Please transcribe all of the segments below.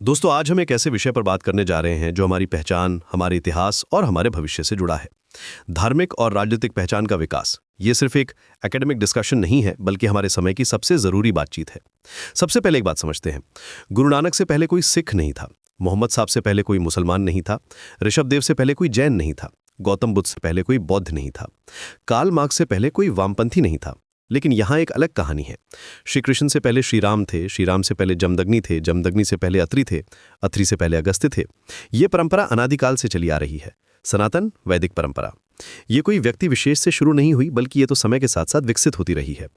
दोस्तों, आज हम एक ऐसे विषय पर बात करने जा रहे हैं जो हमारी पहचान, हमारे इतिहास और हमारे भविष्य से जुड़ा है। धार्मिक और राजनीतिक पहचान का विकास। ये सिर्फ एक एकेडमिक डिस्कशन नहीं है, बल्कि हमारे समय की सबसे जरूरी बातचीत है। सबसे पहले एक बात समझते हैं। गुरु नानक से पहले कोई सिख नहीं था, मोहम्मद साहब से पहले कोई मुसलमान नहीं था, ऋषभ देव से पहले कोई जैन नहीं था, गौतम बुद्ध से पहले कोई बौद्ध नहीं था, कार्ल मार्क्स से पहले कोई वामपंथी नहीं था। लेकिन यहाँ एक अलग कहानी है। श्री कृष्ण से पहले श्री राम थे, श्री राम से पहले जमदग्नि थे, जमदग्नि से पहले अत्रि थे, अत्रि से पहले अगस्त्य थे। ये परंपरा अनादिकाल से चली आ रही है, सनातन वैदिक परंपरा। ये कोई व्यक्ति विशेष से शुरू नहीं हुई, बल्कि ये तो समय के साथ साथ विकसित होती रही है।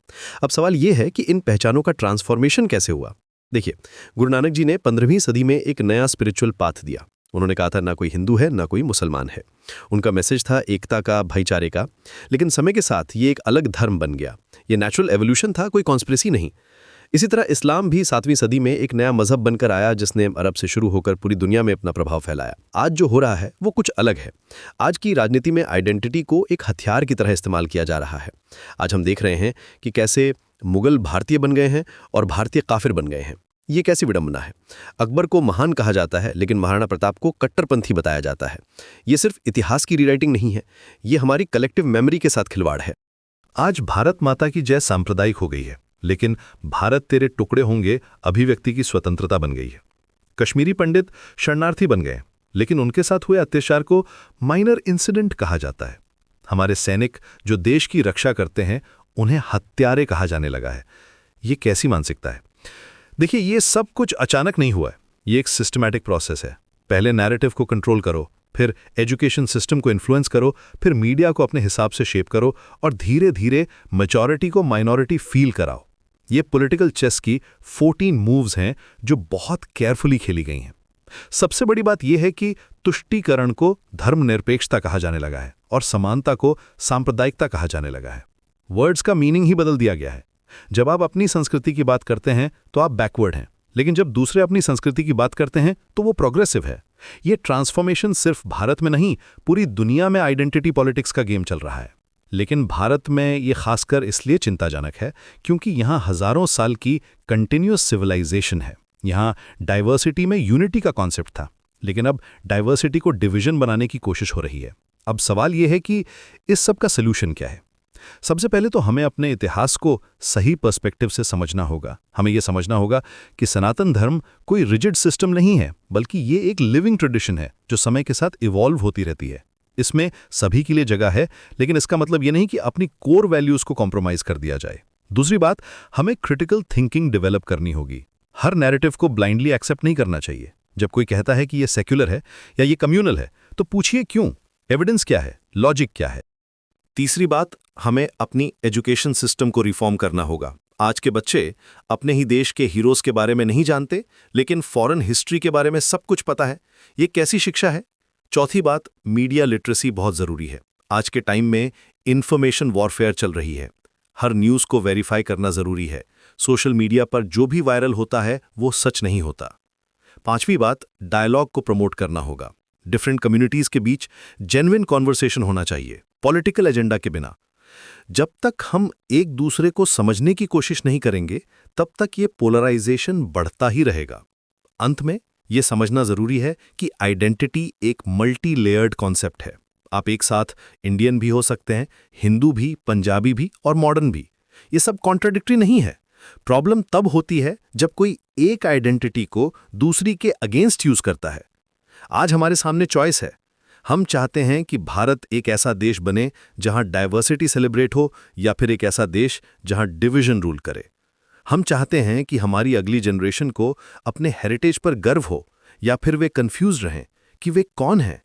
अब सवाल ये है कि इन पहचानों का ट्रांसफॉर्मेशन कैसे हुआ। देखिए, गुरु नानक जी ने 15वीं सदी में एक नया स्पिरिचुअल पाथ दिया। उन्होंने कहा था ना कोई हिंदू है ना कोई मुसलमान है। उनका मैसेज था एकता का, भाईचारे का। लेकिन समय के साथ ये एक अलग धर्म बन गया। ये नेचुरल एवोल्यूशन था, कोई कॉन्स्पिरेसी नहीं। इसी तरह इस्लाम भी 7वीं सदी में एक नया मजहब बनकर आया, जिसने अरब से शुरू होकर पूरी दुनिया में अपना प्रभाव फैलाया। आज जो हो रहा है वो कुछ अलग है। आज की राजनीति में आइडेंटिटी को एक हथियार की तरह इस्तेमाल किया जा रहा है। आज हम देख रहे हैं कि कैसे मुगल भारतीय बन गए हैं और भारतीय काफिर बन गए हैं। ये कैसी विडंबना है। अकबर को महान कहा जाता है, लेकिन महाराणा प्रताप को कट्टरपंथी बताया जाता है। ये सिर्फ इतिहास की रीराइटिंग नहीं है, ये हमारी कलेक्टिव मेमोरी के साथ खिलवाड़ है। आज भारत माता की जय सांप्रदायिक हो गई है, लेकिन भारत तेरे टुकड़े होंगे अभिव्यक्ति की स्वतंत्रता बन गई है। कश्मीरी पंडित शरणार्थी बन गए, लेकिन उनके साथ हुए अत्याचार को माइनर इंसिडेंट कहा जाता है। हमारे सैनिक जो देश की रक्षा करते हैं, उन्हें हत्यारे कहा जाने लगा है। ये कैसी मानसिकता है। देखिए, ये सब कुछ अचानक नहीं हुआ है। ये एक सिस्टमैटिक प्रोसेस है। पहले नैरेटिव को कंट्रोल करो, फिर एजुकेशन सिस्टम को इन्फ्लुएंस करो, फिर मीडिया को अपने हिसाब से शेप करो, और धीरे धीरे मेजॉरिटी को माइनॉरिटी फील कराओ। ये पॉलिटिकल चेस की 14 मूव्स हैं जो बहुत केयरफुली खेली गई हैं। सबसे बड़ी बात यह है कि तुष्टीकरण को धर्मनिरपेक्षता कहा जाने लगा है और समानता को सांप्रदायिकता कहा जाने लगा है। वर्ड्स का मीनिंग ही बदल दिया गया है। जब आप अपनी संस्कृति की बात करते हैं तो आप बैकवर्ड हैं, लेकिन जब दूसरे अपनी संस्कृति की बात करते हैं तो वो प्रोग्रेसिव है। ये ट्रांसफॉर्मेशन सिर्फ भारत में नहीं, पूरी दुनिया में आइडेंटिटी पॉलिटिक्स का गेम चल रहा है। लेकिन भारत में ये खासकर इसलिए चिंताजनक है क्योंकि यहाँ हजारों साल की कंटिन्यूअस सिविलाइजेशन है। यहाँ डाइवर्सिटी में यूनिटी का कॉन्सेप्ट था, लेकिन अब डाइवर्सिटी को डिवीजन बनाने की कोशिश हो रही है। अब सवाल यह है कि इस सब का सलूशन क्या है। सबसे पहले तो हमें अपने इतिहास को सही पर्सपेक्टिव से समझना होगा। हमें यह समझना होगा कि सनातन धर्म कोई रिजिड सिस्टम नहीं है, बल्कि ये एक लिविंग ट्रेडिशन है जो समय के साथ इवॉल्व होती रहती है। इसमें सभी के लिए जगह है, लेकिन इसका मतलब ये नहीं कि अपनी कोर वैल्यूज को कॉम्प्रोमाइज कर दिया जाए। दूसरी बात, हमें क्रिटिकल थिंकिंग डेवलप करनी होगी। हर नैरेटिव को ब्लाइंडली एक्सेप्ट नहीं करना चाहिए। जब कोई कहता है कि ये सेक्युलर है या ये कम्युनल है, तो पूछिए क्यों, एविडेंस क्या है, लॉजिक क्या है। तीसरी बात, हमें अपनी एजुकेशन सिस्टम को रिफॉर्म करना होगा। आज के बच्चे अपने ही देश के हीरोज के बारे में नहीं जानते, लेकिन फॉरेन हिस्ट्री के बारे में सब कुछ पता है। ये कैसी शिक्षा है। चौथी बात, मीडिया लिटरेसी बहुत जरूरी है। आज के टाइम में इंफॉर्मेशन वॉरफेयर चल रही है। हर न्यूज़ को वेरीफाई करना जरूरी है। सोशल मीडिया पर जो भी वायरल होता है वो सच नहीं होता। पांचवी बात, डायलॉग को प्रमोट करना होगा। डिफरेंट कम्युनिटीज के बीच जेन्युइन कॉन्वर्सेशन होना चाहिए, पॉलिटिकल एजेंडा के बिना। जब तक हम एक दूसरे को समझने की कोशिश नहीं करेंगे, तब तक ये पोलराइजेशन बढ़ता ही रहेगा। अंत में ये समझना जरूरी है कि आइडेंटिटी एक मल्टी लेयर्ड कॉन्सेप्ट है। आप एक साथ इंडियन भी हो सकते हैं, हिंदू भी, पंजाबी भी और मॉडर्न भी। ये सब कॉन्ट्राडिक्टरी नहीं है। प्रॉब्लम तब होती है जब कोई एक आइडेंटिटी को दूसरी के अगेंस्ट यूज करता है। आज हमारे सामने चॉइस है। हम चाहते हैं कि भारत एक ऐसा देश बने जहां डाइवर्सिटी सेलिब्रेट हो, या फिर एक ऐसा देश जहां डिवीजन रूल करे। हम चाहते हैं कि हमारी अगली जनरेशन को अपने हेरिटेज पर गर्व हो, या फिर वे कंफ्यूज रहें कि वे कौन हैं।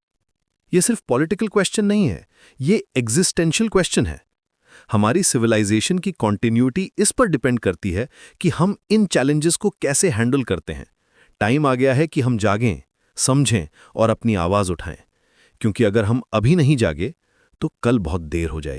ये सिर्फ पॉलिटिकल क्वेश्चन नहीं है, ये एग्जिस्टेंशियल क्वेश्चन है। हमारी सिविलाइजेशन की कॉन्टिन्यूटी इस पर डिपेंड करती है कि हम इन चैलेंजेस को कैसे हैंडल करते हैं। टाइम आ गया है कि हम जागें, समझें और अपनी आवाज उठाएं, क्योंकि अगर हम अभी नहीं जागे तो कल बहुत देर हो जाएगी।